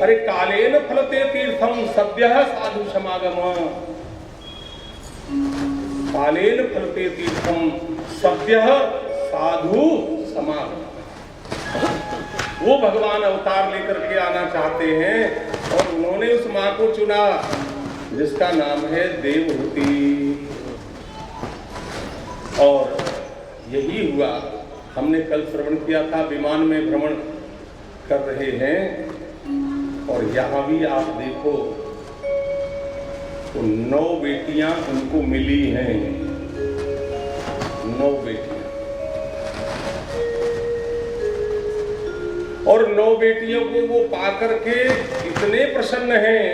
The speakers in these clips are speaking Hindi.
अरे कालेन फलते तीर्थम सद्यः साधु समागम, कालेन फलते तीर्थम सद्यः साधु समागम। वो भगवान अवतार लेकर के आना चाहते हैं और उन्होंने उस माँ को चुना जिसका नाम है देवहूति। और यही हुआ, हमने कल श्रवण किया था, विमान में भ्रमण कर रहे हैं और यहाँ भी आप देखो तो 9 बेटियां उनको मिली हैं, 9 बेटियां, और 9 बेटियों को वो पाकर के इतने प्रसन्न हैं,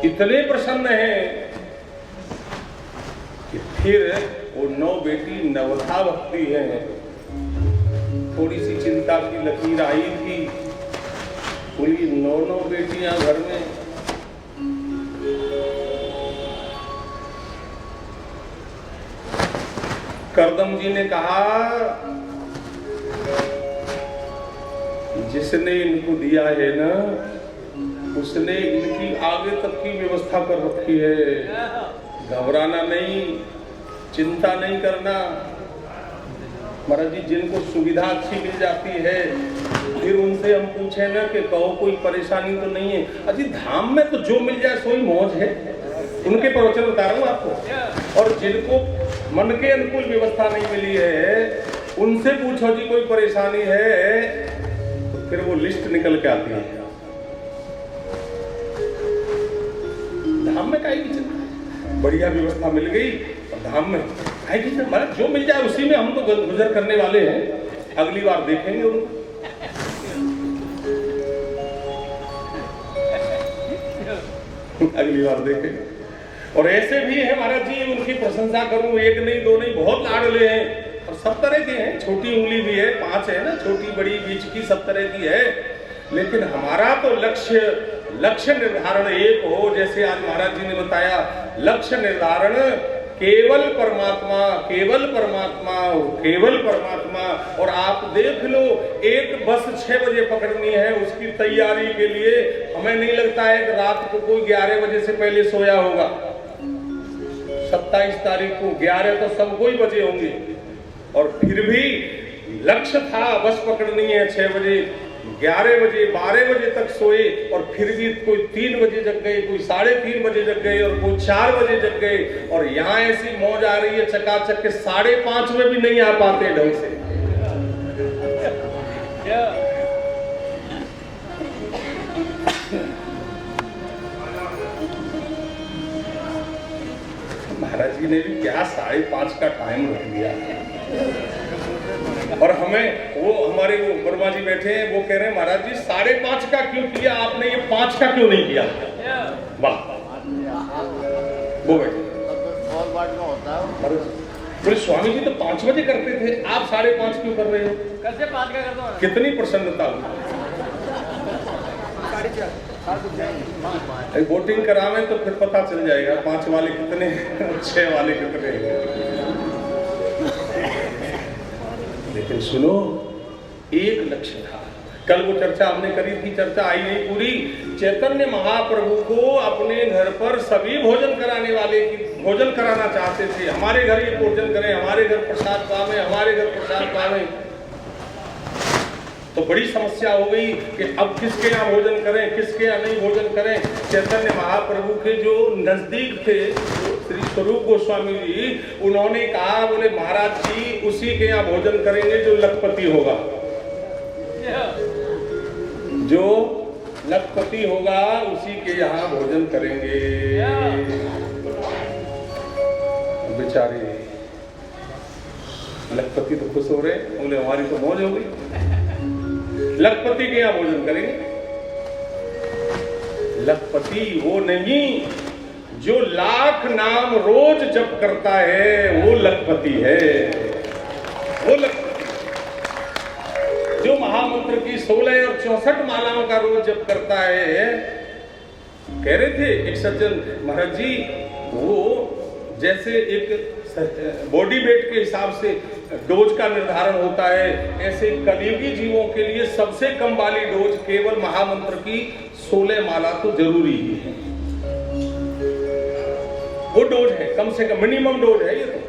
इतने प्रसन्न हैं कि फिर वो 9 बेटी नवधा भक्ति है। थोड़ी सी चिंता की लकीर आई थी, बोली 9 बेटियां घर में, करदम जी ने कहा जिसने इनको दिया है ना उसने इनकी आगे तक की व्यवस्था कर रखी है, घबराना नहीं, चिंता नहीं करना। महाराज जी जिनको सुविधा अच्छी मिल जाती है फिर उनसे हम पूछे ना कि कहो कोई परेशानी तो नहीं है, अजी धाम में तो जो मिल जाए सोई मौज है, उनके प्रवचन बता रहा हूँ आपको। और जिनको मन के अनुकूल व्यवस्था नहीं मिली है उनसे पूछो जी कोई परेशानी है, तो फिर वो लिस्ट निकल के आती है। धाम में काहे की चिंता, बढ़िया व्यवस्था मिल गई धाम में काहे की चिंता, मतलब जो मिल जाए उसी में हम तो गुजर करने वाले हैं, अगली बार देखेंगे उनको। अगली बार देखेंगे। और ऐसे भी है महाराज जी, उनकी प्रशंसा करूं, एक नहीं दो नहीं, बहुत लाडले हैं और सब तरह के हैं, छोटी उंगली भी है, 5 है ना, छोटी बड़ी बीच की सब तरह की है। लेकिन हमारा तो लक्ष्य निर्धारण एक हो, जैसे आज महाराज जी ने बताया, लक्ष्य निर्धारण केवल परमात्मा, केवल परमात्मा, केवल परमात्मा। और आप देख लो, एक बस 6 बजे पकड़नी है, उसकी तैयारी के लिए हमें नहीं लगता है कि रात को कोई 11 बजे से पहले सोया होगा। 27 तारीख को 11 तो सबको ही बजे होंगे, और फिर भी लक्ष्य था बस पकड़नी है 6 बजे, 11 बजे 12 बजे तक सोए, और फिर भी कोई 3 बजे जग गए, कोई 3:30 बजे जग गए, और कोई 4 बजे जग गए। और यहाँ ऐसी मौज आ रही है चकाचक के 5:30 में भी नहीं आ पाते ढंग से। महाराज जी ने भी क्या 5:30 का टाइम रख दिया। और हमें वो हमारे वो वर्मा जी बैठे हैं, वो कह रहे हैं महाराज जी 5:30 का क्यों किया आपने, ये 5 का क्यों नहीं किया। वाह, वो बैठे बोले स्वामी जी तो 5 बजे करते थे, आप 5:30 क्यों कर रहे हो। कैसे 5 का करता हूं। कितनी प्रसन्नता हुई। वोटिंग करावे तो फिर पता चल जाएगा 5 वाले कितने 6 वाले कितने। लेकिन सुनो, एक लक्ष्य था। कल वो चर्चा हमने करी थी, चर्चा आई नहीं पूरी। चैतन्य महाप्रभु को अपने घर पर सभी भोजन कराने वाले की भोजन कराना चाहते थे। हमारे घर ये भोजन करें, हमारे घर प्रसाद पावे, हमारे घर प्रसाद पावे। तो बड़ी समस्या हो गई कि अब किसके यहाँ भोजन करें, किसके यहाँ नहीं भोजन करें। चैतन्य महाप्रभु के जो नजदीक थे श्री स्वरूप गोस्वामी जी, उन्होंने कहा, बोले महाराज जी उसी के यहाँ भोजन करेंगे जो लखपति होगा, जो लखपति होगा उसी के यहाँ भोजन करेंगे। बेचारे लखपति तो खुश हो रहे, बोले हमारी तो मौज हो गई, लखपति के यहाँ भोजन करेंगे। लखपति वो नहीं जो लाख नाम रोज जप करता है, वो लखपति है। वो लखपति जो महामंत्र की 16 और 64 मालाओं का रोज जप करता है। कह रहे थे एक सज्जन महाराज जी, वो जैसे एक बॉडी वेट के हिसाब से डोज का निर्धारण होता है, ऐसे कलियुगी जीवों के लिए सबसे कम वाली डोज केवल महामंत्र की 16 माला तो जरूरी ही है। वो डोज है, कम से कम मिनिमम डोज है ये तो।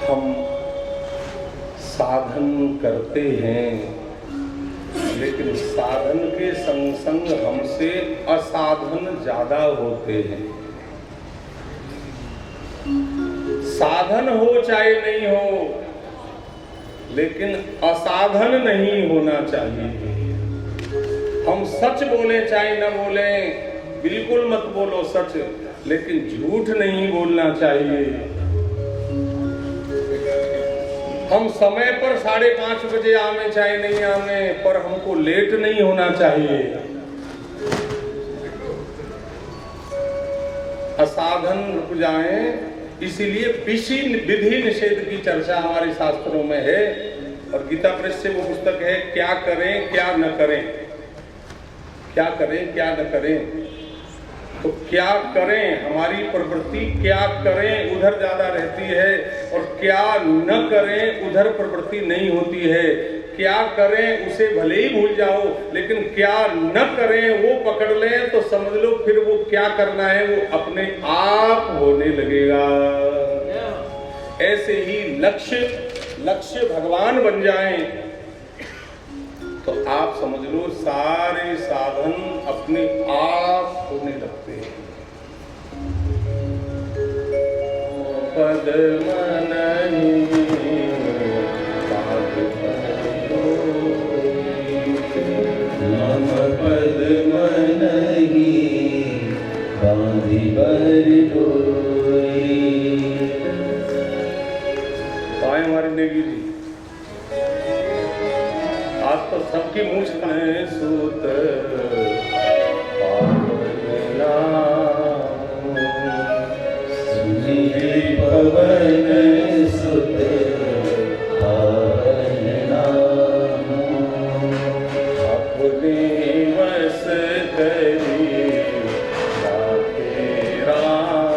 हम साधन करते हैं, लेकिन साधन के संग संग हमसे असाधन ज्यादा होते हैं। साधन हो चाहे नहीं हो, लेकिन असाधन नहीं होना चाहिए। हम सच बोले चाहे न बोले, बिल्कुल मत बोलो सच, लेकिन झूठ नहीं बोलना चाहिए। हम समय पर 5:30 बजे आवे चाहे नहीं आवे, पर हमको लेट नहीं होना चाहिए। असाधन रुक जाए, इसीलिए पिशी विधि निषेध की चर्चा हमारे शास्त्रों में है। और गीता प्रेस से वो पुस्तक है, क्या करें क्या न करें, क्या करें क्या न करें। तो क्या करें, हमारी प्रवृत्ति क्या करें उधर ज्यादा रहती है, और क्या न करें उधर प्रवृत्ति नहीं होती है। क्या करें उसे भले ही भूल जाओ, लेकिन क्या न करें वो पकड़ लें तो समझ लो फिर वो क्या करना है वो अपने आप होने लगेगा। ऐसे ही लक्ष्य भगवान बन जाएं तो आप समझ लो सारे साधन अपने आप होने लगते हैं। पाए हमारी नेगी जी, आज तो सबकी मूछ में सूत पवन सुत अपने वस करी राखे राम,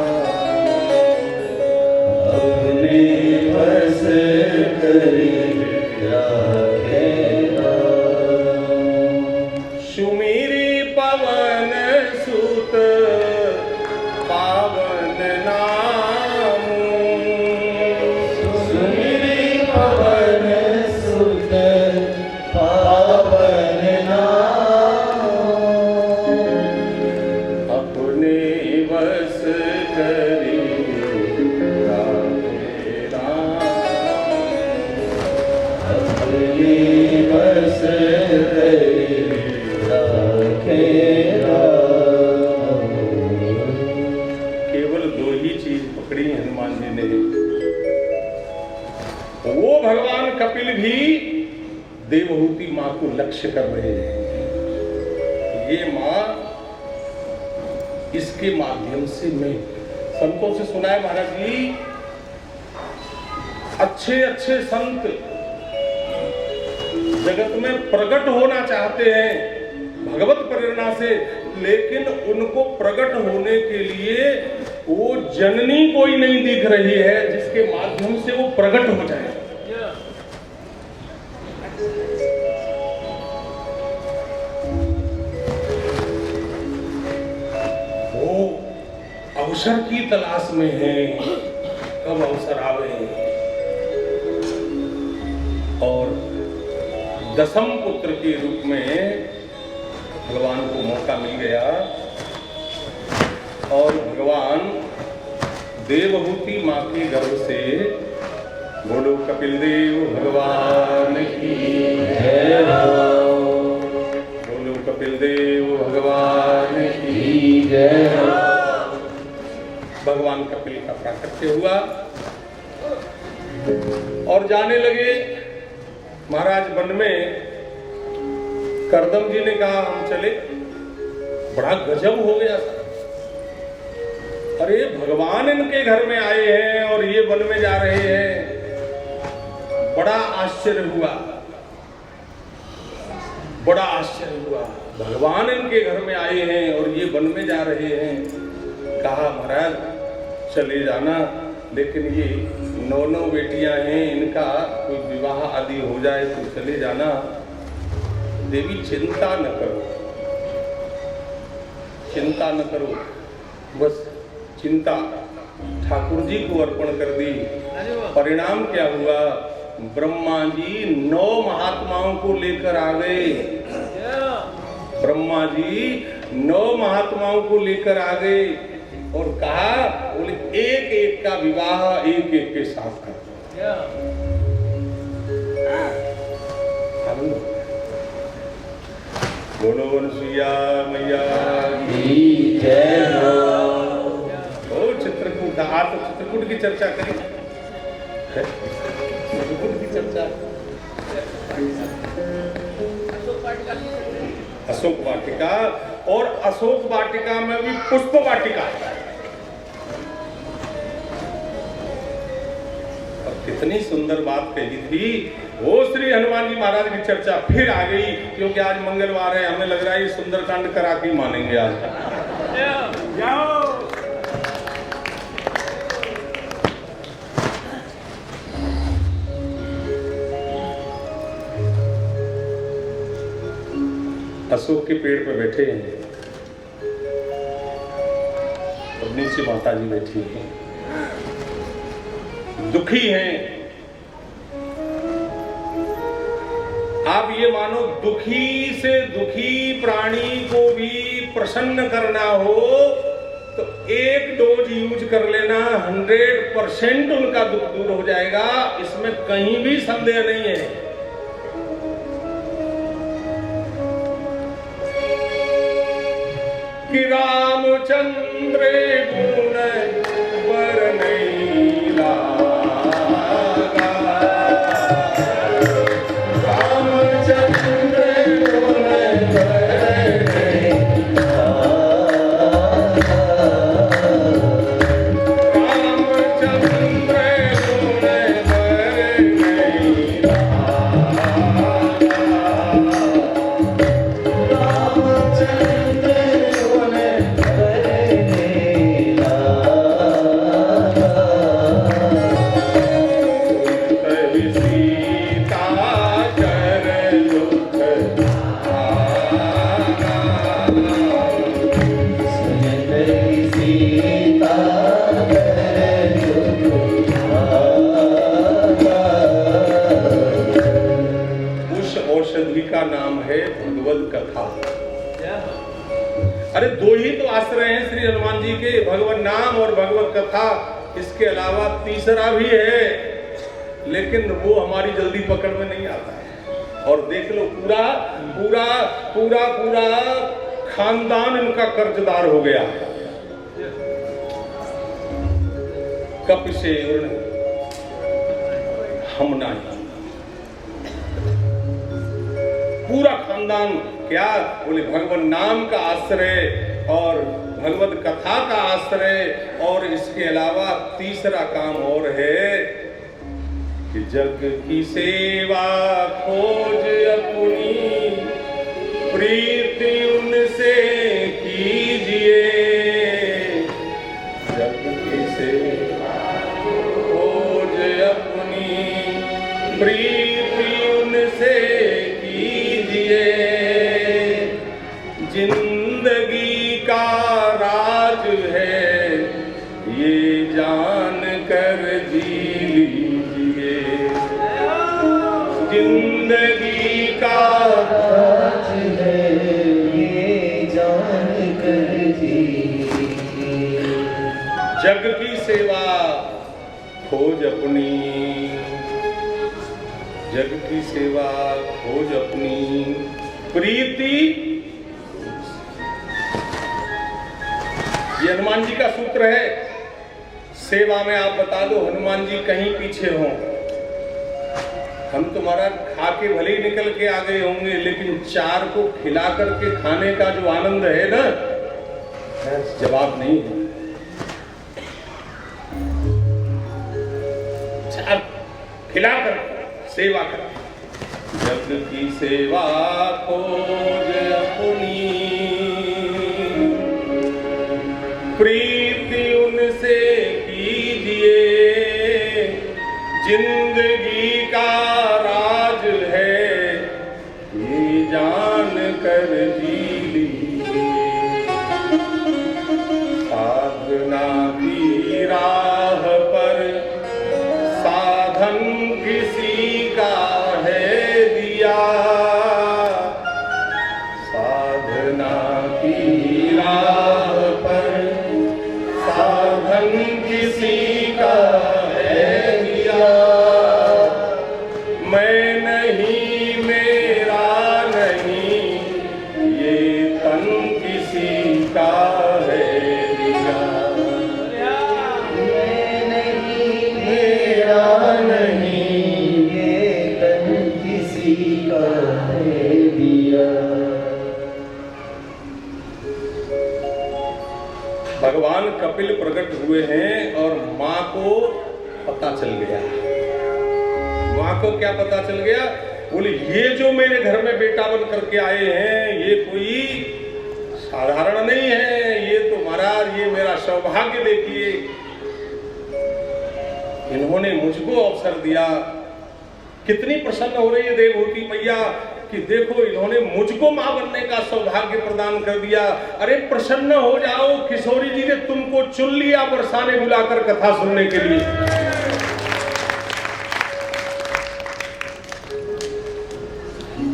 अपने वस करी राखे सुमीरी पवन सुत पावन नाम, सुमिरी पवन सुत पावन नाम, अपने वस करी राखे राम, अपने वस करी राखे केवल 2 ही चीज पकड़ी हनुमान जी ने। वो भगवान कपिल भी देवहूति मां को लक्ष्य कर रहे हैं। ये मां, इसके माध्यम से मैं संतों से सुना है महाराज जी, अच्छे अच्छे संत जगत में प्रकट होना चाहते हैं भगवत प्रेरणा से, लेकिन उनको प्रकट होने के लिए वो जननी कोई नहीं दिख रही है जिसके माध्यम से वो प्रकट हो जाए। वो अवसर की तलाश में है, कब अवसर आवे। और 10म पुत्र के रूप में भगवान को मौका मिल गया, और भगवान देवहूति मां के गर्भ से, बोलो कपिल देव भगवान की जय हो, बोलो कपिल देव भगवान की जय हो। भगवान कपिल का प्राकट्य हुआ और जाने लगे महाराज वन में। करदम जी ने कहा हम चले, बड़ा गजब हो गया था। अरे भगवान इनके घर में आए हैं और ये वन में जा रहे हैं, बड़ा आश्चर्य हुआ, बड़ा आश्चर्य हुआ। भगवान इनके घर में आए हैं और ये वन में जा रहे हैं। कहा महाराज चले जाना, लेकिन ये 9 बेटियां हैं, इनका कोई विवाह आदि हो जाए तो चले जाना। देवी चिंता न करो, चिंता न करो, बस चिंता ठाकुर जी को अर्पण कर दी। परिणाम क्या हुआ? ब्रह्मा जी 9 महात्माओं को लेकर आ गए। ब्रह्मा जी 9 महात्माओं को लेकर आ गए और कहा, बोले एक एक का विवाह एक एक के साथ कर दो। बोलो वंशिया मैया की जय हो। चित्रकूट, आज तो चित्रकूट की चर्चा करें, चित्रकूट की चर्चा, अशोक वाटिका, और अशोक वाटिका में भी पुष्प वाटिका। और कितनी सुंदर बात कही थी। वो श्री हनुमान जी महाराज की चर्चा फिर आ गई, क्योंकि आज मंगलवार है, हमें लग रहा है ये सुंदरकांड करा के मानेंगे आज। जाओ अशोक के पेड़ पे बैठे हैं और नीचे माता जी बैठी हैं, दुखी हैं। आप ये मानो दुखी से दुखी प्राणी को भी प्रसन्न करना हो तो एक डोज यूज कर लेना, 100% उनका दुख दूर हो जाएगा, इसमें कहीं भी संदेह नहीं है। कि रामचंद्र गुण बरनई लागा, रामचंद्र गुण बरनई लागा, रामचंद्र गुण बरनई लागा, का नाम है भगवद कथा। अरे 2 ही तो आश्रय हैं श्री हनुमान जी के, भगवत नाम और भगवत कथा। इसके अलावा तीसरा भी है, लेकिन वो हमारी जल्दी पकड़ में नहीं आता है। और देख लो पूरा पूरा पूरा पूरा खानदान इनका कर्जदार हो गया। कप से हम नहीं, पूरा खानदान क्या बोले, भगवान नाम का आश्रय और भगवत कथा का आश्रय। और इसके अलावा तीसरा काम और है कि जग की सेवा खोज अपनी, प्रीति उनसे कीजिए। जग की सेवा खोज अपनी, प्रीति उनसे जिंदगी का राज है ये जान कर जी लीजिए। जिंदगी का राज है ये जान कर जी लीजिए। जग की सेवा खोज अपनी, जग की सेवा खोज अपनी, प्रीति। ये हनुमान जी का सूत्र है। सेवा में आप बता दो हनुमान जी कहीं पीछे हों। हम तुम्हारा खा के भले ही निकल के आ गए होंगे, लेकिन 4 को खिला करके खाने का जो आनंद है ना, जवाब नहीं है। 4 खिला कर सेवा कर। जग की सेवा खोज अपनी, प्रीति जिंदगी का राज है, ये जान कर जी लीजिए। साधना की राह पर साधन किसी का है दिया, साधना की राह पर साधन किसी का है दिया। मैं नहीं मेरा नहीं, ये तन किसी का है दिया। मैं नहीं मेरा नहीं, ये तन किसी का है दिया। भगवान कपिल प्रकट हुए हैं और माँ को पता चल गया। माँ को क्या पता चल गया? बोले ये जो मेरे घर में बेटा बन करके आए हैं, ये कोई साधारण नहीं है, ये तो महाराज ये मेरा सौभाग्य देखिए। इन्होंने मुझको अवसर दिया। कितनी प्रसन्न हो रही है देवहूति मैया कि देखो इन्होंने मुझको मां बनने का सौभाग्य प्रदान कर दिया। अरे प्रसन्न हो जाओ, किशोरी जी ने तुमको चुन लिया बरसाने बुलाकर कथा सुनने के लिए।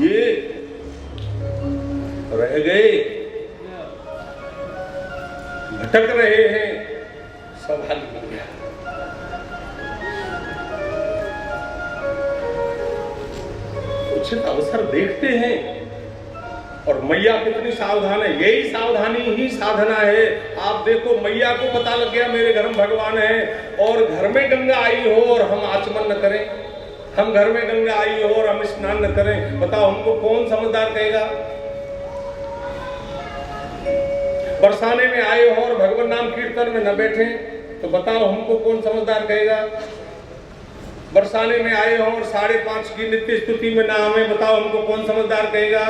ये रह गए, भटक रहे हैं, सौभाग्य मिल गया। उचित अवसर देखते हैं और मैया कितनी सावधान है। यही सावधानी ही साधना है। आप देखो मैया को पता लग गया मेरे घर में भगवान है और घर में गंगा आई हो और हम आचमन न करें, हम घर में गंगा आई हो और हम स्नान न करें, बताओ हमको कौन समझदार कहेगा? बरसाने में आए हो और भगवान नाम कीर्तन में न बैठे तो बताओ हमको कौन समझदार कहेगा? बरसाने में आए हो और 5:30 की नित्य स्तुति में ना हमें, बताओ हमको कौन समझदार कहेगा?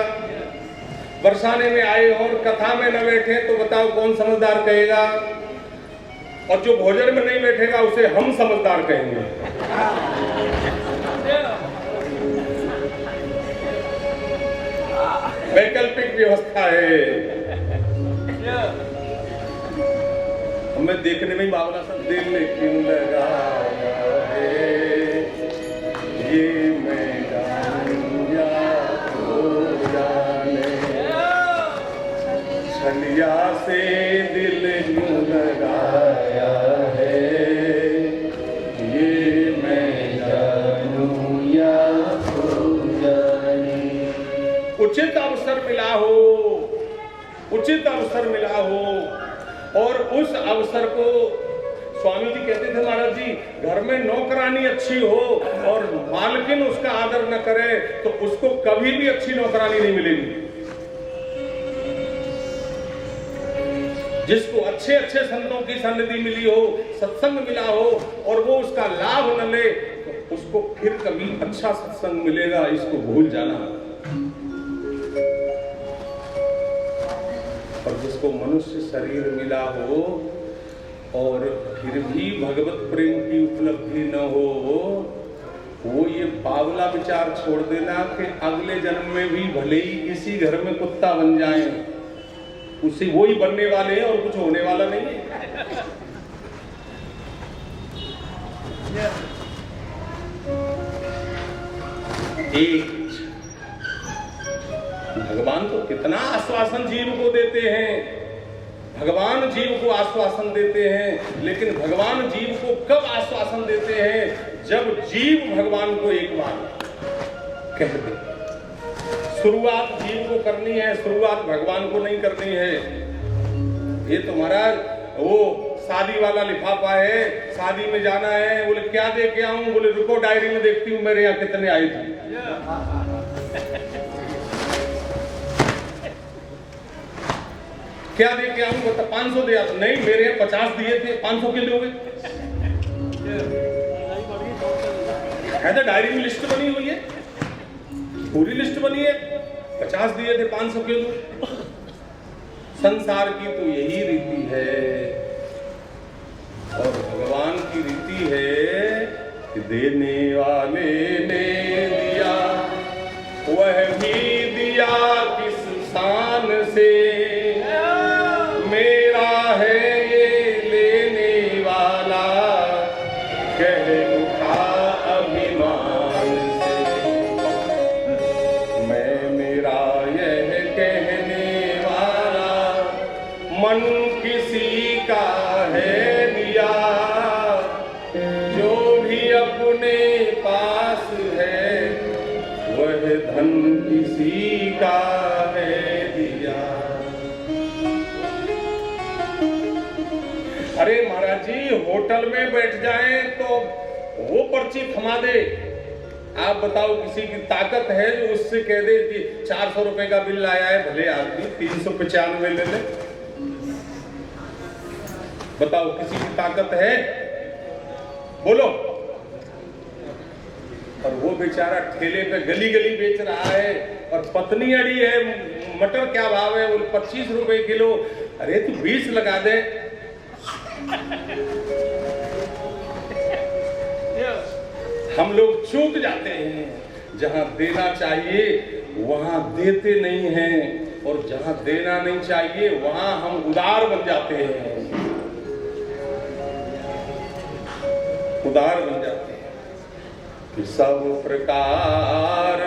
बरसाने में आए हो और कथा में न बैठे तो बताओ कौन समझदार कहेगा? और जो भोजन में नहीं बैठेगा उसे हम समझदार कहेंगे। वैकल्पिक व्यवस्था है। हमें देखने में ही बावला सा दिल क्यों लगाया है, ये मैं जानूं या तो जाने, छलिया से दिल क्यों लगाया है, ये मैं जानूं या तो जाने। उचित अवसर मिला हो, उचित अवसर मिला हो और उस अवसर को स्वामी जी कहते थे महाराज जी, घर में नौकरानी अच्छी हो और मालकिन उसका आदर न करे तो उसको कभी भी अच्छी नौकरानी नहीं मिलेगी। जिसको अच्छे अच्छे संतों की सन्निधि मिली हो, सत्संग मिला हो और वो उसका लाभ न ले तो उसको फिर कभी अच्छा सत्संग मिलेगा, इसको भूल जाना। और जिसको मनुष्य शरीर मिला हो और फिर भी भगवत प्रेम की उपलब्धि न हो, वो ये बावला विचार छोड़ देना कि अगले जन्म में भी भले ही इसी घर में कुत्ता बन जाएं, उसे वो ही बनने वाले हैं और कुछ होने वाला नहीं है। एक भगवान तो कितना आश्वासन जीव को देते हैं, भगवान जीव को आश्वासन देते हैं, लेकिन भगवान जीव को कब आश्वासन देते हैं? जब जीव भगवान को एक बार कह दे। शुरुआत जीव को करनी है, शुरुआत भगवान को नहीं करनी है। ये तो महाराज वो शादी वाला लिफाफा है, शादी में जाना है, बोले क्या दे के आऊं? बोले रुको डायरी में देखती हूँ मेरे यहाँ कितने आए थे। क्या दे के आऊं? बता 500 दिया तो नहीं, मेरे यहाँ 50 दिए थे, 500 के दोगे? है तो डायरी में लिस्ट बनी हुई है, पूरी लिस्ट बनी है, 50 दिए थे 500 के दो। संसार की तो यही रीति है और भगवान की रीति है कि देने वाले ने दिया वह भी दिया किस शान से, मेरा है ये लेने वाला कह उठा अभिमान से। मैं मेरा यह कहने वाला मन किसी का है दिया, जो भी अपने पास है वह धन किसी का है दिया। अरे महाराज जी, होटल में बैठ जाएं तो वो पर्ची थमा दे। आप बताओ किसी की ताकत है जो उससे कह दे कि 400 रुपए का बिल आया है, भले आदमी 395 ले ले। बताओ किसी की ताकत है? बोलो। और वो बेचारा ठेले पे गली गली बेच रहा है और पत्नी अड़ी है, मटर क्या भाव है? वो 25 रुपए किलो। अरे तू 20 लगा दे। हम लोग चूक जाते हैं, जहां देना चाहिए वहां देते नहीं हैं, और जहां देना नहीं चाहिए वहां हम उदार बन जाते हैं, उदार बन जाते हैं। कि सब प्रकार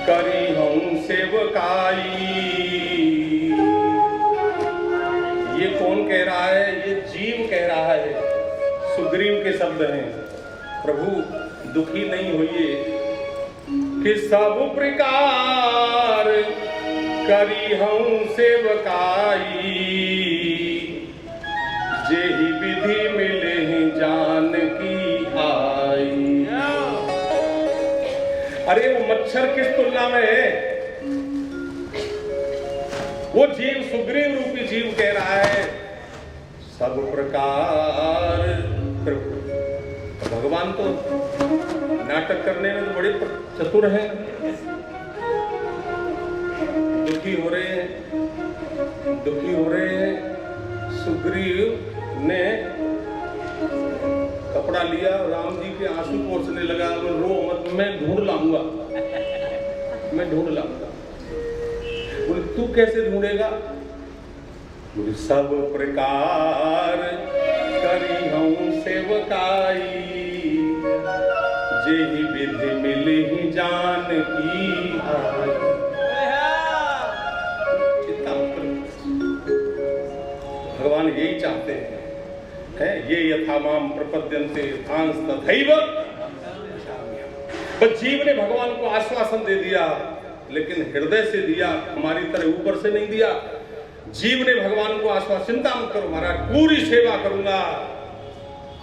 करी हम सेवकाई। ये कौन कह रहा है? ये जीव कह रहा है। सुग्रीव के शब्द हैं। प्रभु दुखी नहीं होइए कि सब प्रकार करी हम सेवकाई, जेहि विधि मिले जान की आई। अरे वो मच्छर किस तुलना में है? वो जीव सुग्रीव रूपी जीव कह रहा है सब प्रकार। भगवान तो नाटक करने में तो बड़े चतुर हैं। दुखी हो रहे हैं, दुखी हो रहे हैं। सुग्रीव ने कपड़ा लिया, राम जी के आंसू पोंछने लगा। रो मत, मैं ढूंढ लाऊंगा, मैं ढूंढ लाऊंगा। बोले तू कैसे ढूंढेगा? बोले सब प्रकार करी हम सेवकाई, जेहि विधि मिली जान की आई। चिंता मत करो, भगवान यही चाहते हैं। ये यथा माम प्रपद्यन्ते तांस तथैव। बस जीव ने भगवान को आश्वासन दे दिया, लेकिन हृदय से दिया, हमारी तरह ऊपर से नहीं दिया। जीव ने भगवान को आश्वासन, चिंता मत करो महाराज, पूरी सेवा करूंगा।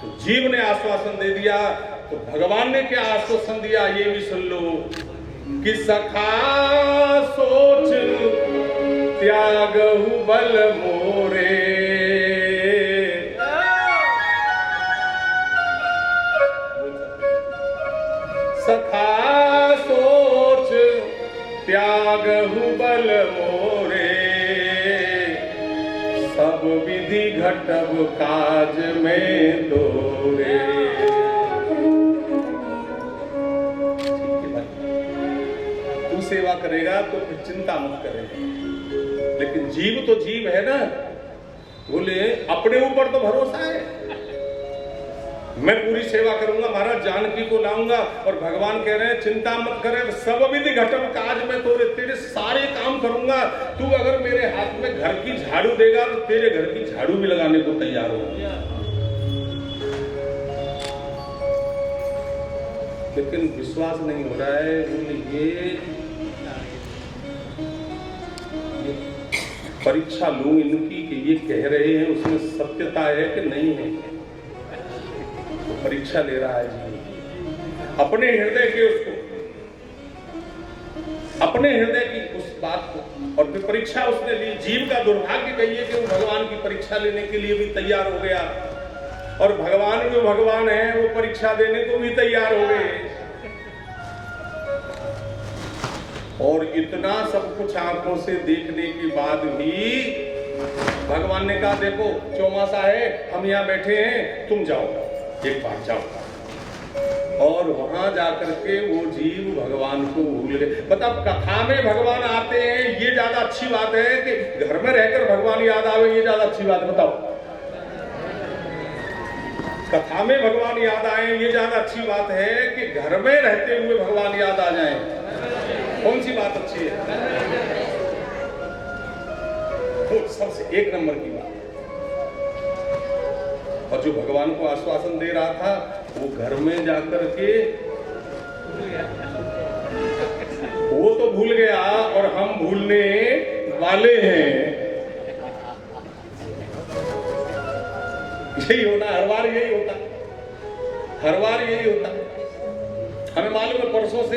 तो जीव ने आश्वासन दे दिया, तो भगवान ने क्या आश्वासन दिया ये भी सुन लो। कि सखा सोच त्यागहु बल मोरे, सखा सोच त्यागहु बल मोरे, सब विधि घटब काज में दोरे। तू सेवा करेगा तो फिर चिंता मत करेगा, लेकिन जीव तो जीव है ना। बोले अपने ऊपर तो भरोसा है, मैं पूरी सेवा करूंगा महाराज, जानकी को लाऊंगा। और भगवान कह रहे हैं चिंता मत करे, सब विधि घटम काज में तोरे, तेरे सारे काम करूंगा। तू अगर मेरे हाथ में घर की झाड़ू देगा तो तेरे घर की झाड़ू भी लगाने को तैयार हो। लेकिन विश्वास नहीं हो रहा है। ये परीक्षा लूं इनकी कि ये कह रहे हैं उसमें सत्यता है कि नहीं है। तो परीक्षा ले रहा है जी अपने हृदय के, उसको अपने हृदय की उस बात को। और फिर परीक्षा उसने ली। जीव का दुर्भाग्य कहिए कि वो भगवान की परीक्षा लेने के लिए भी तैयार हो गया, और भगवान जो भगवान है वो परीक्षा देने को भी तैयार हो गए। और इतना सब कुछ आंखों से देखने के बाद भी भगवान ने कहा देखो चौमासा है, हम यहाँ बैठे हैं, तुम जाओ, एक बार जाओ। और वहां जाकर के वो जीव भगवान को भूल गए। मतलब कथा में भगवान आते हैं ये ज्यादा अच्छी बात है कि घर में रहकर भगवान याद आवे, ये ज्यादा अच्छी बात है? बताओ, कथा में भगवान याद आए ये ज्यादा अच्छी बात है कि घर में रहते हुए भगवान याद आ जाएं? कौन सी बात अच्छी है? तो सबसे एक नंबर की बात। और जो भगवान को आश्वासन दे रहा था वो घर में जाकर के वो तो भूल गया और हम भूलने वाले हैं। यही होना, हर बार यही होता, हर बार यही होता। हमें मालूम है परसों से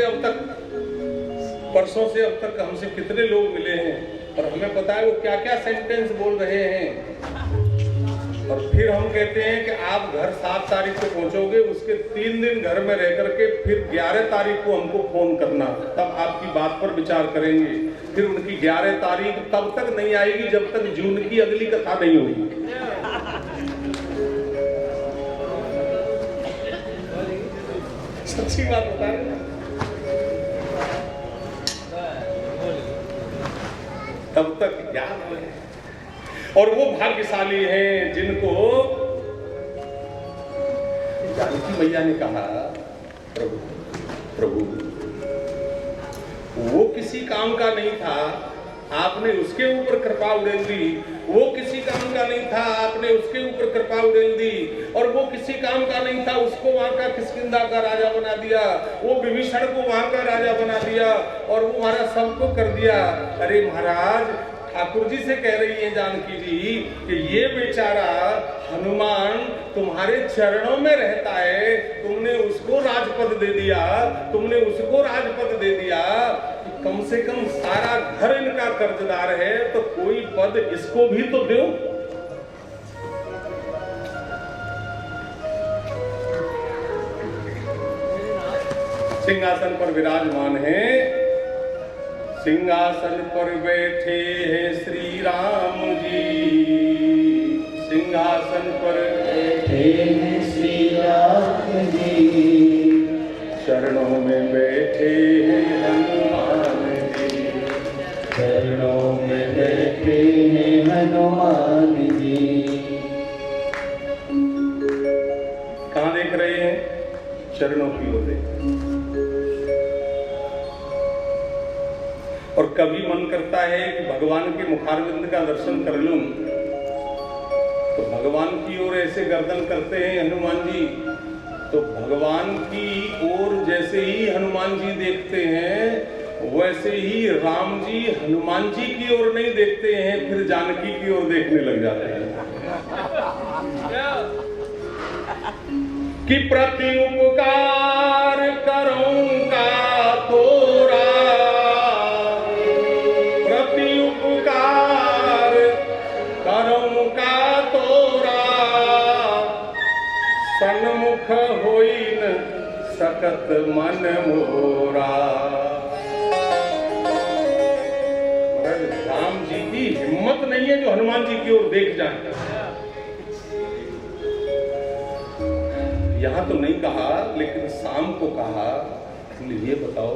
अब तक हमसे कितने लोग मिले हैं और हमें पता है वो क्या क्या सेंटेंस बोल रहे हैं। और फिर हम कहते हैं कि आप घर 7 तारीख को पहुंचोगे, उसके 3 दिन घर में रह करके फिर 11 तारीख को हमको फोन करना, तब आपकी बात पर विचार करेंगे। फिर उनकी 11 तारीख तब तक नहीं आएगी जब तक जून की अगली कथा नहीं होगी। सच्ची बात बता रहे हैं। तब तक याद है। और वो भाग्यशाली हैं जिनको जानकी मैया ने कहा, प्रभु प्रभु वो किसी काम का नहीं था, आपने उसके ऊपर कृपा उड़ेल दी। वो किसी काम का नहीं था, आपने उसके ऊपर कृपा उड़ेल दी। और वो किसी काम का नहीं था, उसको वहां का किष्किंधा का राजा बना दिया। वो विभीषण को वहां का राजा बना दिया और वो महाराज सबको कर दिया। अरे महाराज, ठाकुर जी से कह रही है जानकी जी कि ये बेचारा हनुमान तुम्हारे चरणों में रहता है, तुमने उसको राजपद दे दिया, तुमने उसको राजपद दे दिया। कम से कम सारा घर इनका कर्जदार है, तो कोई पद इसको भी तो दो। सिंहासन पर विराजमान है, सिंहासन पर बैठे हैं श्री राम जी, सिंहासन पर बैठे हैं श्री राम जी, चरणों में बैठे हैं हनुमान जी, चरणों में बैठे हैं हनुमान जी। कहाँ देख रहे हैं? चरणों की ओर देख। और कभी मन करता है कि भगवान के मुखारविंद का दर्शन कर लूं, तो भगवान की ओर ऐसे गर्दन करते हैं हनुमान जी, तो भगवान की ओर जैसे ही हनुमान जी देखते हैं वैसे ही राम जी हनुमान जी की ओर नहीं देखते हैं, फिर जानकी की ओर देखने लग जाते हैं कि प्रति उपकार करूंगा तोरा, सन्मुख होई न सकत मन मोरा। राम जी की हिम्मत नहीं है जो हनुमान जी की ओर देख जाए। यहां तो नहीं कहा, लेकिन शाम को कहा। ये बताओ,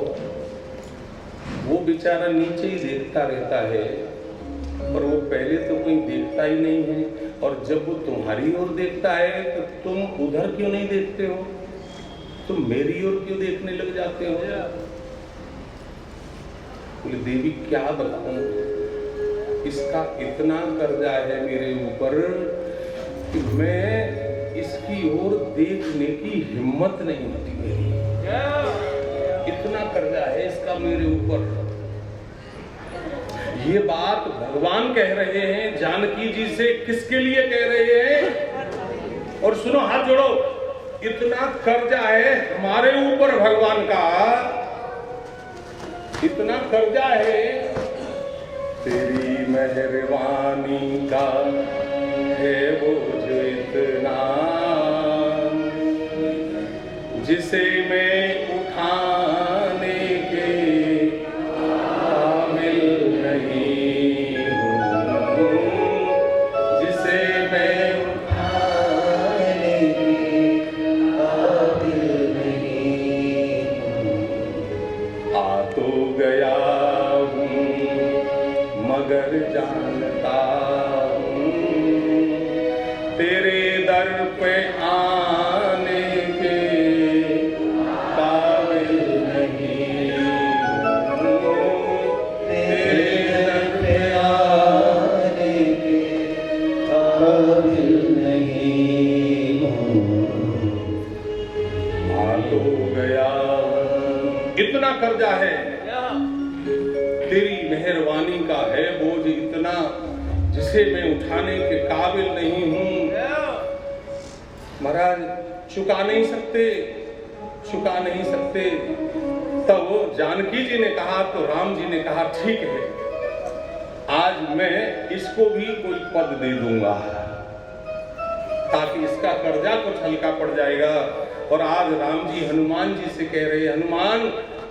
वो बेचारा नीचे ही देखता रहता है और वो पहले तो कोई देखता ही नहीं है, और जब वो तुम्हारी ओर देखता है तो तुम उधर क्यों नहीं देखते हो? तुम मेरी ओर क्यों देखने लग जाते हो? बोले देवी क्या बताऊं, इसका इतना कर्जा है मेरे ऊपर कि मैं इसकी ओर देखने की हिम्मत नहीं होती मेरी। इतना कर्जा है इसका मेरे ऊपर। ये बात भगवान कह रहे हैं जानकी जी से। किसके लिए कह रहे हैं? और सुनो, हाथ जोड़ो, इतना कर्जा है हमारे ऊपर भगवान का, इतना कर्जा है। तेरी मेहरबानी का है वो जो इतना, जिसे मैं उठाने के जानता हूँ, तेरे दर पे आने के काबिल नहीं हूँ, तेरे दर पे आने के काबिल नहीं हूँ। हो गया इतना कर्जा है, तेरी मेहरबानी का है बोझ इतना, जिसे मैं उठाने के काबिल नहीं हूँ। महाराज चुका नहीं सकते, चुका नहीं सकते। तब जानकी जी ने कहा तो राम जी ने कहा ठीक है, आज मैं इसको भी कोई पद दे दूंगा ताकि इसका कर्जा कुछ हल्का पड़ जाएगा। और आज राम जी हनुमान जी से कह रहे, हनुमान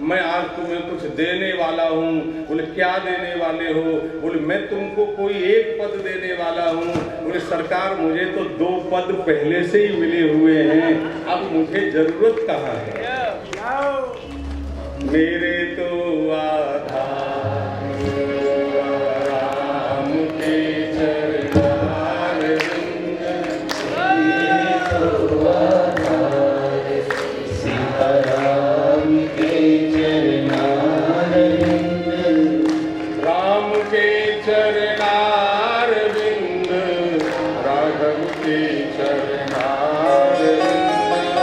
मैं आज तुम्हें कुछ देने वाला हूँ। बोले क्या देने वाले हो? बोले मैं तुमको कोई एक पद देने वाला हूँ। बोले सरकार मुझे तो 2 पद पहले से ही मिले हुए हैं, अब मुझे जरूरत कहाँ है? मेरे तो आधार राम के चरणार विंद, मेरे तो आधार सीताराम के चरणार विंद, राम के चरणार विंद, राघव के चरणार विंद,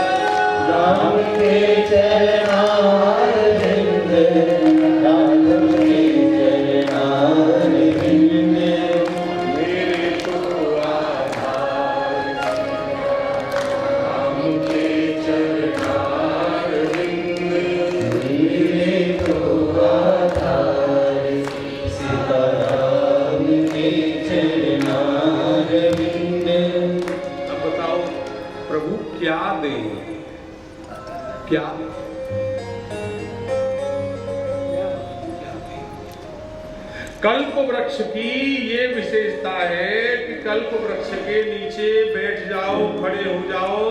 राम के चरणार विंद, राघव के चरणार विंद, मेरे तो आधार राम के चरणार विंद। मेरे तो आधार सीताराम के चरणार विंद। अब बताओ प्रभु क्या दें, क्या कल्प वृक्ष की ये विशेषता है कि कल्प वृक्ष के नीचे बैठ जाओ, खड़े हो जाओ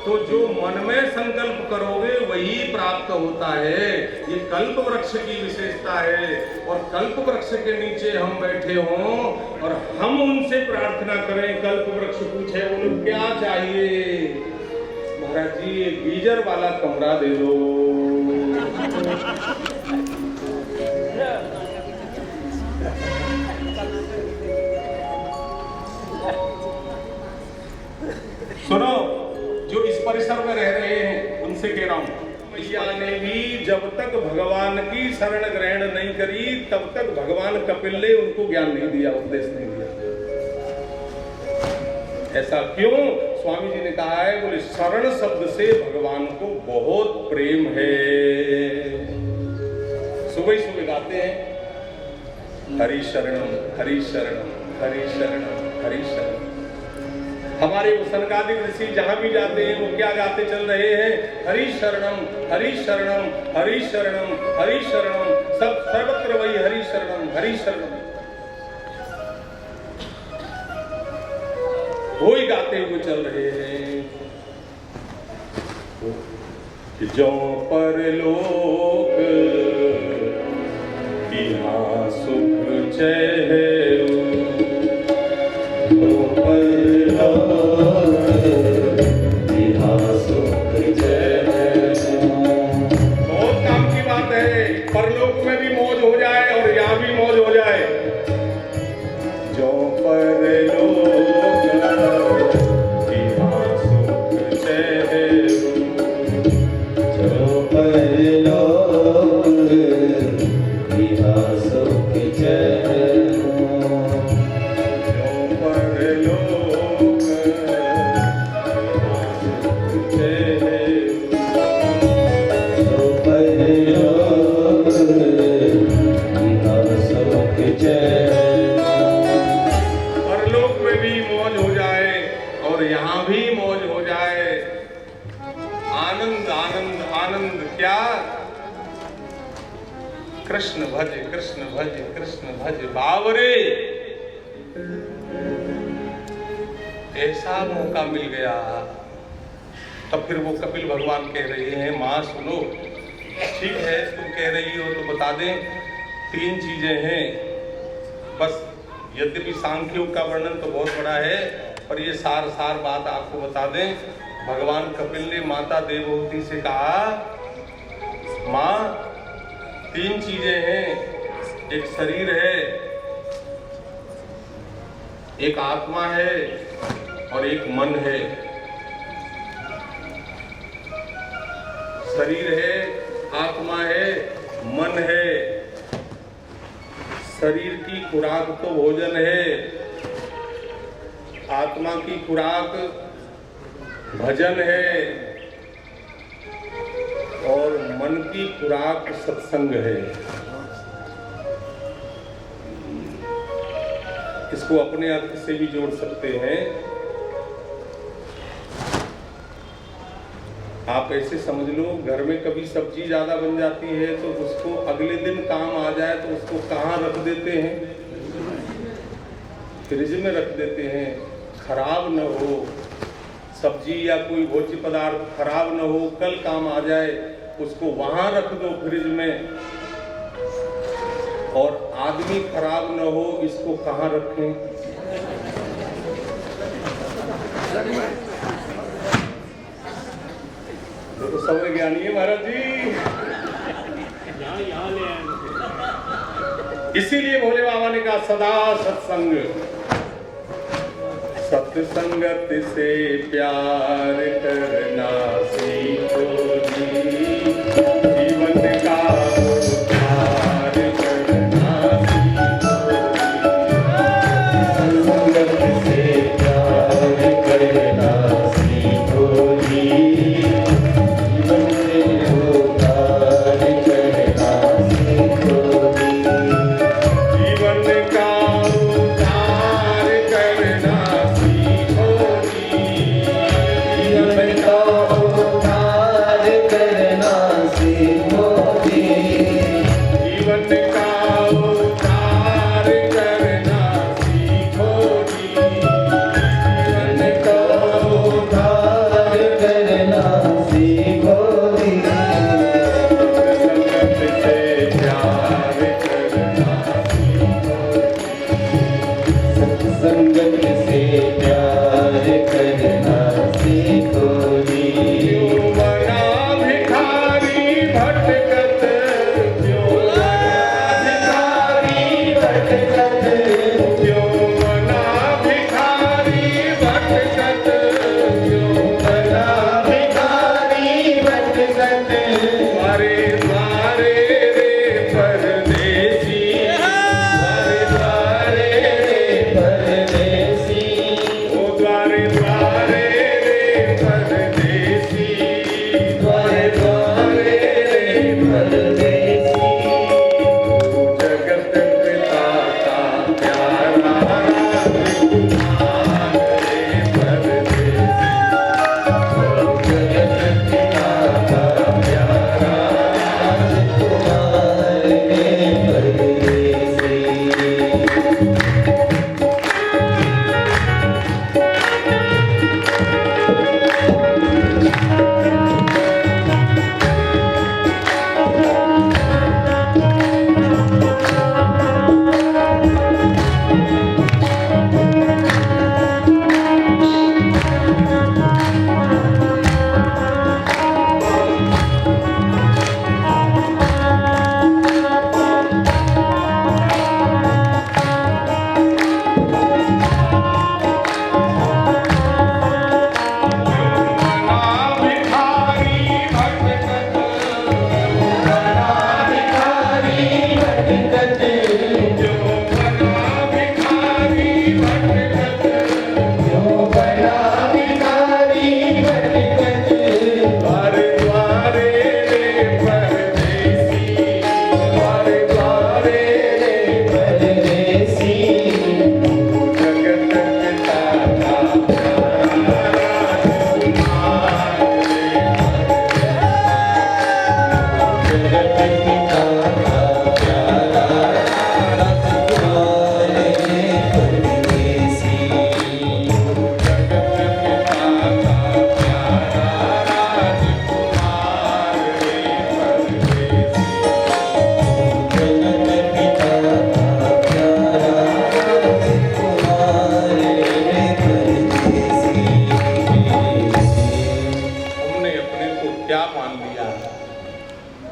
तो जो मन में संकल्प करोगे वही प्राप्त होता है। ये कल्प वृक्ष की विशेषता है। और कल्प वृक्ष के नीचे हम बैठे हों और हम उनसे प्रार्थना करें, कल्प वृक्ष पूछे उन्हें क्या चाहिए? महाराज जी एक गीजर वाला कमरा दे दो। सुनो, जो इस परिसर में रह रहे हैं उनसे कह रहा हूं, मैया ने भी जब तक भगवान की शरण ग्रहण नहीं करी तब तक भगवान कपिल ने उनको ज्ञान नहीं दिया, उपदेश नहीं दिया। ऐसा क्यों? स्वामी जी ने कहा है, बोले शरण शब्द से भगवान को बहुत प्रेम है। सुबह सुबह गाते हैं हरि शरणम हरि शरणम हरि शरणम हरि शरणम। हमारे वो सनकादिक ऋषि जहां भी जाते हैं वो क्या गाते चल रहे हैं? हरि शरणम हरि शरणम हरि शरणम हरि शरणम, सब सर्वत्र वही हरि शरणम हरि शरणम, वो ही गाते हुए चल रहे हैं। जो परलोक यहाँ सुख चैन, जो परलोक यहाँ सुख चैन। बहुत काम की बात है, परलोक में भी मौज हो जाए और यहाँ भी मौज हो जाए। जो परलोक यहाँ सुख चैन, जो परलोक यहाँ सुख चैन, जो परलोक यहाँ सुख चैन। जो परलोक यहाँ सुख चैन। परलोक में भी मौज हो जाए और यहाँ भी मौज हो जाए। आनंद आनंद आनंद। क्या? कृष्ण भज कृष्ण भज कृष्ण भज बावरे। ऐसा मौका मिल गया। तब फिर वो कपिल भगवान कह रहे हैं, माँ सुनो, ठीक है तुम कह रही हो तो बता दें, 3 चीजें हैं, बस यद्यपि सांख्य योग का वर्णन तो बहुत बड़ा है, पर ये सार बात आपको बता दें। भगवान कपिल ने माता देवहूति से कहा, माँ 3 चीजें हैं, एक शरीर है, एक आत्मा है और एक मन है। शरीर है, आत्मा है, मन है। शरीर की खुराक तो भोजन है, आत्मा की खुराक भजन है और मन की खुराक सत्संग है। इसको अपने अर्थ से भी जोड़ सकते हैं। आप ऐसे समझ लो, घर में कभी सब्जी ज्यादा बन जाती है तो उसको अगले दिन काम आ जाए तो उसको कहाँ रख देते हैं? फ्रिज में रख देते हैं, खराब न हो सब्जी या कोई भोज्य पदार्थ, खराब न हो, कल काम आ जाए, उसको वहां रख दो फ्रिज में। और आदमी खराब न हो, इसको कहाँ रखें? तो सब ज्ञानी है महाराज जी। इसीलिए भोले बाबा ने कहा सदा सत्संग, सत्संगत से प्यार करना सीखो जी, जीवन का उद्धार करना सीखो जी, सत्संगत से प्यार करना सीखो जी,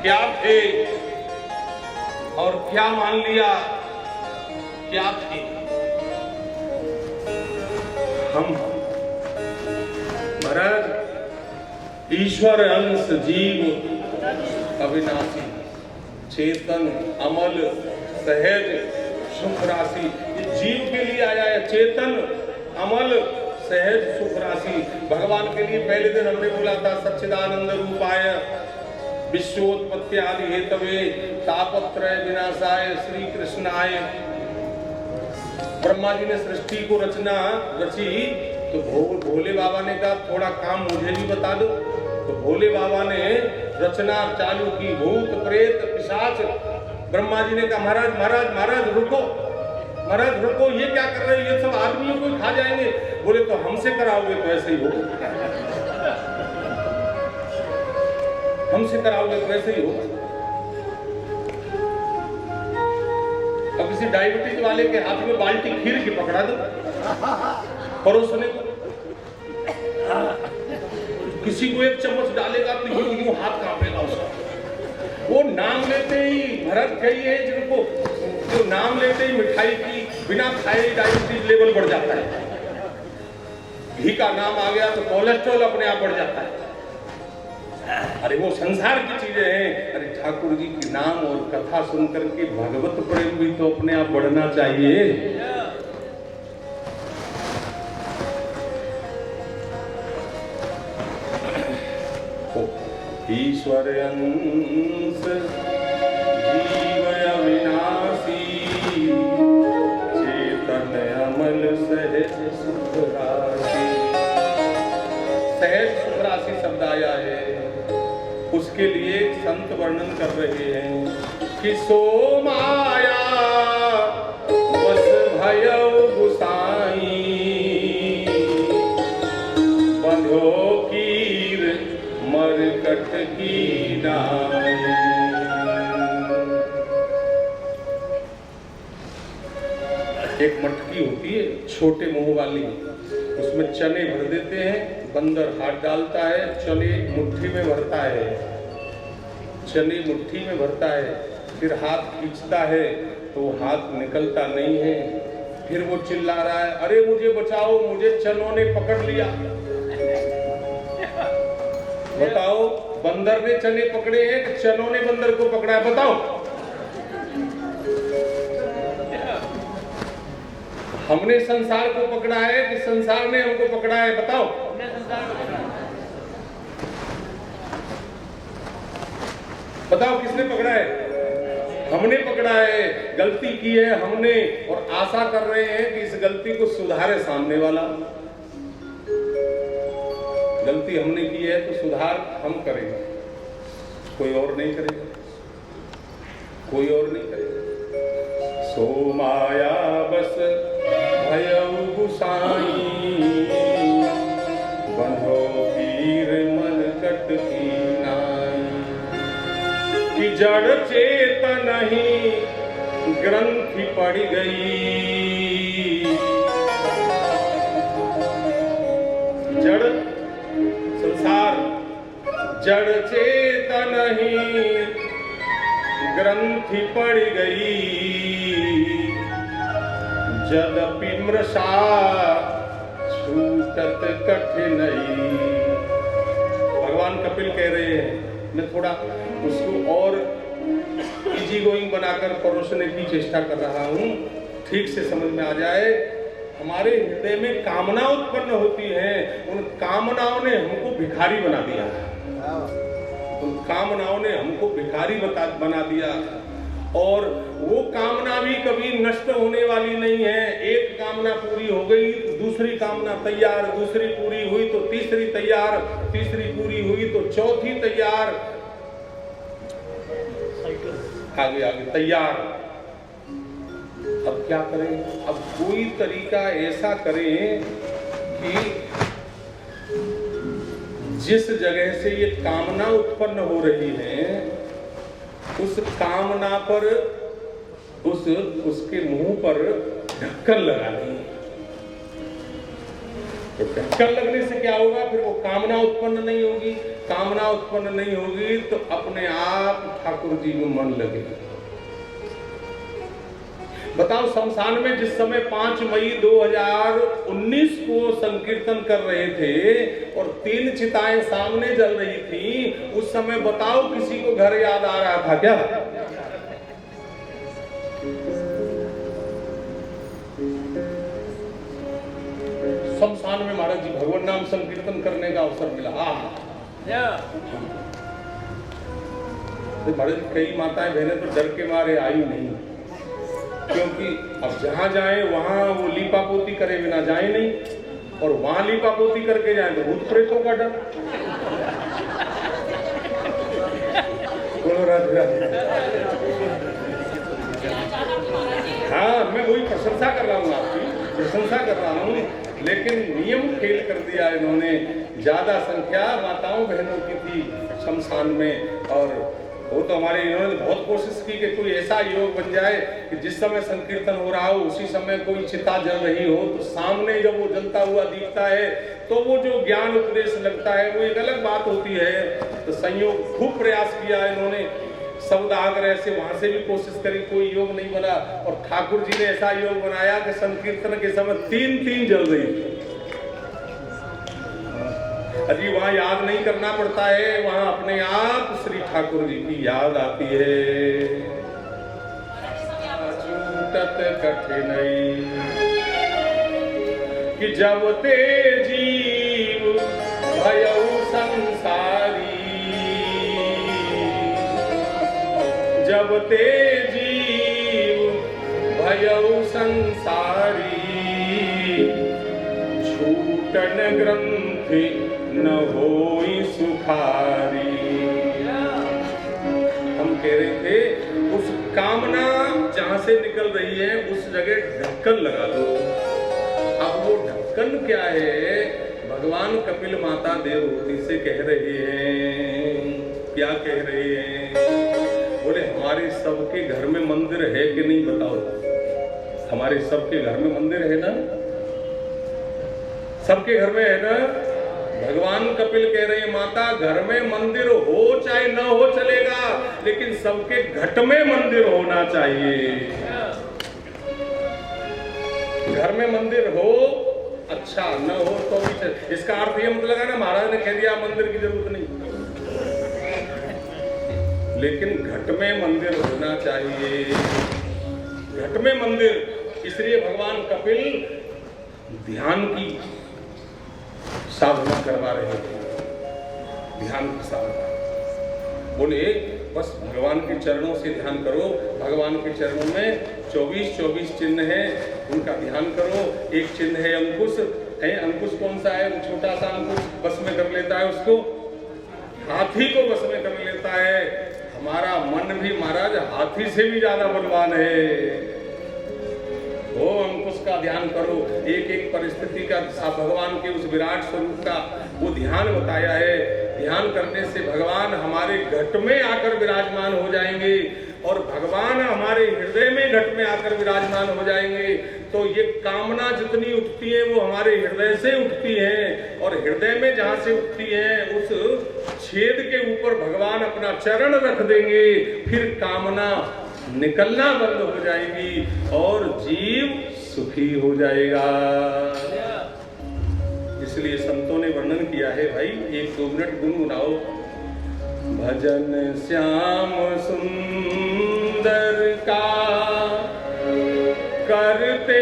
क्या थे और क्या मान लिया क्या थे हम। महाराज ईश्वर अंश जीव अविनाशी चेतन अमल सहज सुख राशि, ये जीव के लिए आया है। चेतन अमल सहज सुख राशि भगवान के लिए पहले दिन हमने बोला था सच्चिदानंद रूपाय विश्वोत्पत्ति आदि हेतवे तापत्रय विनाशाय श्री कृष्णाय। ब्रह्मा जी ने सृष्टि को रची तो भोले बाबा ने कहा थोड़ा काम मुझे भी बता दो। तो भोले बाबा ने रचना चालू की, भूत प्रेत पिशाच। ब्रह्मा जी ने कहा महाराज महाराज महाराज रुको, महाराज रुको, ये क्या कर रहे हैं, ये सब आदमियों को खा जाएंगे। बोले तो हमसे कराओगे तो ऐसे ही हो, हमसे कराओगे तो ऐसे ही हो। अब किसी डायबिटीज वाले के हाथ में बाल्टी खीर की पकड़ा दो परोसने को, किसी को एक चम्मच डालेगा तो यूं हाथ कांपेगा उसका। वो नाम लेते ही भरत कई है जिनको जो नाम लेते ही मिठाई की बिना खाए डायबिटीज लेवल बढ़ जाता है। घी का नाम आ गया तो कोलेस्ट्रॉल अपने आप बढ़ जाता है। अरे वो संसार की चीजें हैं। अरे ठाकुर जी की नाम और कथा सुनकर के भगवत प्रेम भी तो अपने आप बढ़ना चाहिए। ईश्वर अंश जीव अविनाशी चेतन अमल सहज सुख राशि। सहज सुख राशि शब्द आया है, उसके लिए संत वर्णन कर रहे हैं कि सो माया बस भयौ गुसाई बंधो कीर मरकट की नाई। एक मटकी होती है छोटे मुंह वाली, उसमें चने भर देते हैं, बंदर हाथ डालता है, चने मुट्ठी में भरता है, चने मुट्ठी में भरता है, फिर हाथ खींचता है तो हाथ निकलता नहीं है, फिर वो चिल्ला रहा है अरे मुझे बचाओ, मुझे चनों ने पकड़ लिया। बताओ बंदर ने चने पकड़े हैं कि चनों ने बंदर को पकड़ा है, बताओ। हमने संसार को पकड़ा है कि संसार ने हमको पकड़ा है, बताओ। बताओ किसने पकड़ा है? हमने पकड़ा है। गलती की है हमने और आशा कर रहे हैं कि इस गलती को सुधारे सामने वाला। गलती हमने की है तो सुधार हम करेंगे, कोई और नहीं करेगा, कोई और नहीं करेगा। सो माया बस भयउ गुसाई बंधो पीर मरकट की नाई। कि जड़ चेतन ही ग्रंथि पड़ गई, जड़ संसार जड़ चेतन ही ग्रंथि पड़ गई जदपि मृषा छूटत कठिनाई। भगवान कपिल कह रहे हैं, मैं थोड़ा उसको और इजी गोइंग बनाकर परोसने की चेष्टा कर रहा हूँ, ठीक से समझ में आ जाए। हमारे हृदय में कामना उत्पन्न होती है, उन कामनाओं ने हमको भिखारी बना दिया, उन कामनाओं ने हमको भिखारी बना दिया। और वो कामना भी कभी नष्ट होने वाली नहीं है। एक कामना पूरी हो गई तो दूसरी कामना तैयार, दूसरी पूरी हुई तो तीसरी तैयार, तीसरी पूरी हुई तो चौथी तैयार, आगे आगे तैयार। अब क्या करें? अब कोई तरीका ऐसा करें कि जिस जगह से ये कामना उत्पन्न हो रही है उस कामना पर उसके मुंह पर ढक्कन लगा दें। तो ढक्कन लगने से क्या होगा? फिर वो कामना उत्पन्न नहीं होगी। कामना उत्पन्न नहीं होगी तो अपने आप ठाकुर जी में मन लगेगा। बताओ, शमशान में जिस समय 5 मई 2019 को संकीर्तन कर रहे थे और 3 चिताएं सामने जल रही थी, उस समय बताओ किसी को घर याद आ रहा था क्या? शमशान में महाराज जी भगवान नाम संकीर्तन करने का अवसर मिला। तो महाराज कई माताएं बहनें तो डर के मारे आई नहीं, क्योंकि अब जहां जाए वहां वो लीपा पोती करे बिना जाए नहीं, और वहां लीपा पोती करके जाए तो भूत प्रेतों का डर। बोलो राधे राधे। हाँ, मैं वही प्रशंसा कर रहा हूँ, आपकी प्रशंसा कर रहा हूँ, लेकिन नियम फेल कर दिया इन्होंने। ज्यादा संख्या माताओं बहनों की थी शमशान में, और वो तो हमारे इन्होंने बहुत कोशिश की कि कोई ऐसा योग बन जाए कि जिस समय संकीर्तन हो रहा हो उसी समय कोई चिता जल रही हो, तो सामने जब वो जलता हुआ दिखता है तो वो जो ज्ञान उपदेश लगता है वो एक अलग बात होती है। तो संयोग खूब प्रयास किया इन्होंने, सौदागर से वहां से भी कोशिश करी, कोई योग नहीं बना। और ठाकुर जी ने ऐसा योग बनाया कि संकीर्तन के समय 3-3 जल रही थी। अजी वहां याद नहीं करना पड़ता है, वहां अपने आप श्री ठाकुर जी की याद आती है। छूटत कठिनाई कि जब ते जीव भयउ संसारी, जब ते जीव भयउ संसारी, छूटन ग्रंथि न होई सुखारी। हम कह रहे थे उस कामना जहां से निकल रही है उस जगह ढक्कन लगा दो। अब वो ढक्कन क्या है? भगवान कपिल माता देवहूति से कह रहे हैं। क्या कह रहे हैं? बोले हमारे सबके घर में मंदिर है कि नहीं बताओ? हमारे सबके घर में मंदिर है ना? सबके घर में है ना? भगवान कपिल कह रहे हैं माता घर में मंदिर हो चाहे न हो चलेगा, लेकिन सबके घट में मंदिर होना चाहिए। घर में मंदिर हो अच्छा, न हो तो भी चले। इसका अर्थ ये मतलब है ना महाराज ने कह दिया मंदिर की जरूरत नहीं, लेकिन घट में मंदिर होना चाहिए। घट में मंदिर, इसलिए भगवान कपिल ध्यान की साधना करवा रहे थे। ध्यान की साधना बोले बस भगवान के चरणों से ध्यान करो। भगवान के चरणों में 24 चिन्ह हैं, उनका ध्यान करो। एक चिन्ह है अंकुश है। अंकुश कौन सा है? वो छोटा सा अंकुश बस में कर लेता है उसको, हाथी को बस में कर लेता है। हमारा मन भी महाराज हाथी से भी ज्यादा बलवान है। वो अंकुश का ध्यान करो। एक एक परिस्थिति का भगवान के उस विराट स्वरूप का वो ध्यान बताया है। ध्यान करने से भगवान हमारे घट में आकर विराजमान हो जाएंगे, और भगवान हमारे हृदय में घट में आकर विराजमान हो जाएंगे। तो ये कामना जितनी उठती है वो हमारे हृदय से उठती है, और हृदय में जहाँ से उठती है उस छेद के ऊपर भगवान अपना चरण रख देंगे। फिर कामना निकलना बंद हो जाएगी और जीव सुखी हो जाएगा। इसलिए संतों ने वर्णन किया है भाई, 1-2 मिनट गुनगुनाओ। भजन श्याम सुंदर का करते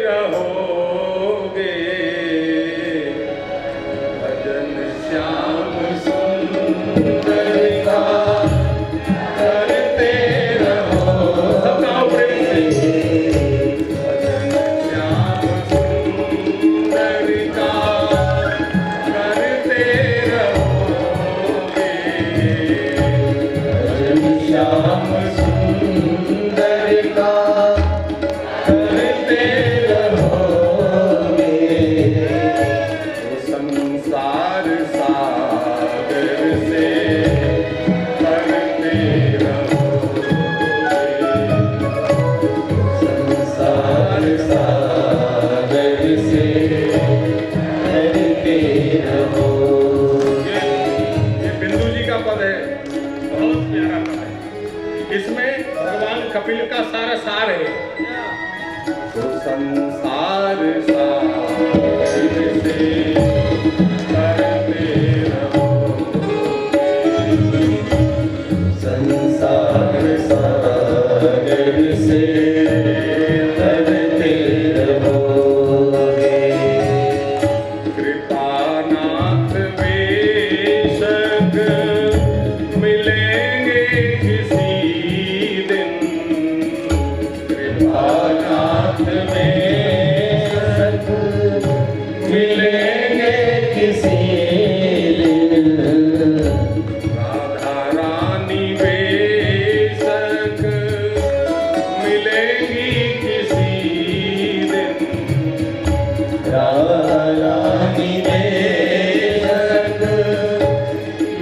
रहोगे, भजन श्याम सुंदर का करते रहो। सब गाओ प्रेम से। भजन श्याम सुंदर का करते रहोगे, भजन श्याम इसमें भगवान कपिल का सारा सार है। तो संसार सागर से तरते रहोगे, संसार सागर से तरते रहोगे। कृपानाथ बेशक मिलेंगे किसी दिन, कृपानाथ में सत मिलेंगे किसी दिन। राधा रानी बेशक मिलेंगी किसी दिन, राधा रानी बेशक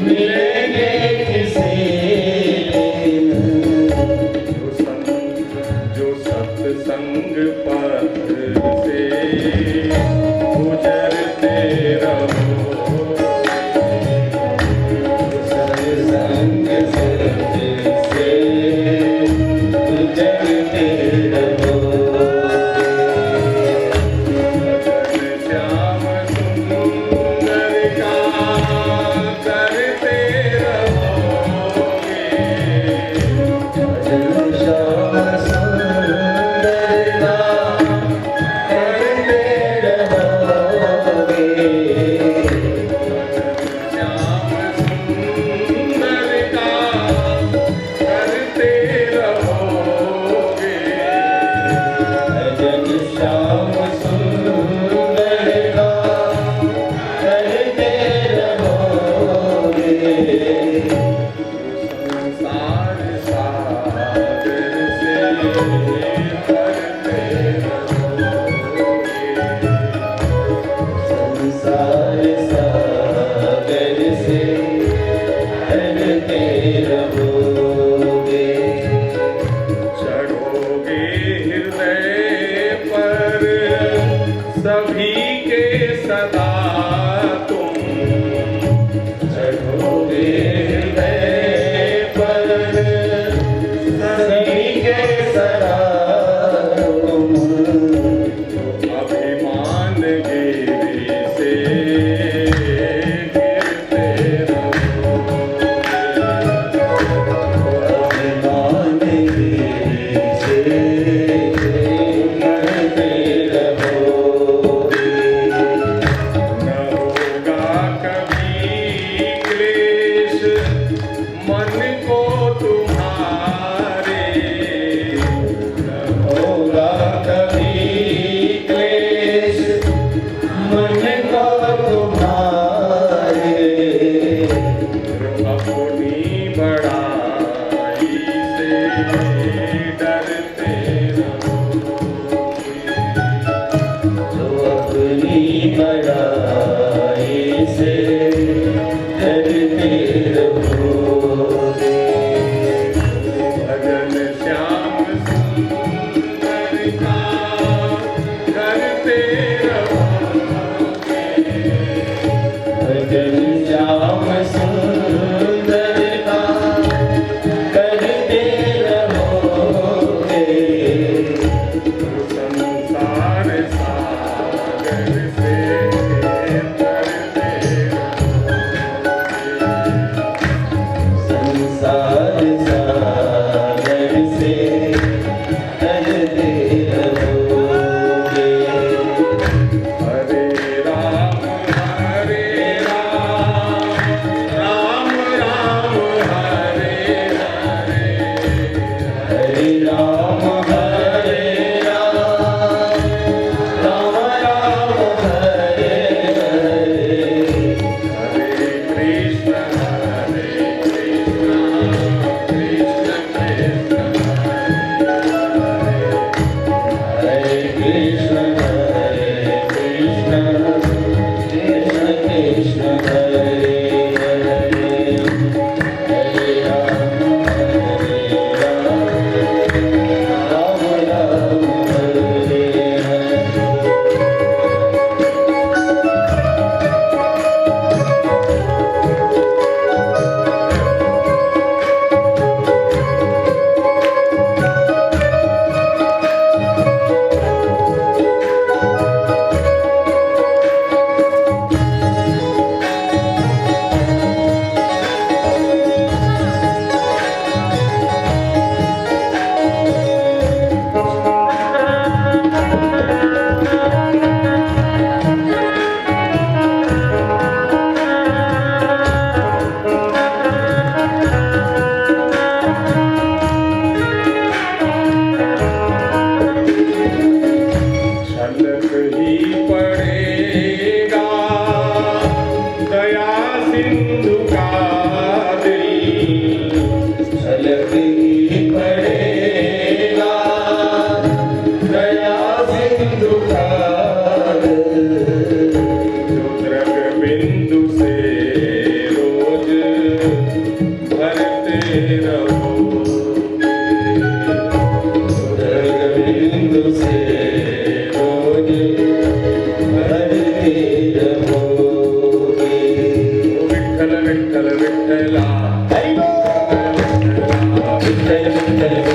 मिलेंगे किसी दिन। जो सत्संग पथ से गुजरते रहो, सत्संग से गुजरते रहो। श्याम सुंदर का करते रहोगे, भजन श्याम सुंदर का करते रहोगे। श्याम सुंदर का करते रहोगे, भजन श्याम सुंदर का करते रहोगे। संसार सागर से तरते रहोगे, संसार सागर से तरते रहोगे। चढ़ोगे हृदय पर सभी के सदा तुम, चढ़ोगे हृदय पर सभी के सदा तुम। अभिमान गिरी से गिरते रहोगे, अभिमान गिरी से गिरते रहोगे। न होगा कभी क्लेश मन को तुम्हारे, बिंदु से रोज भरते रहोगे। विठ्ठल विठ्ठल विठ्ठला हरि बोल। विठ्ठल विठ्ठल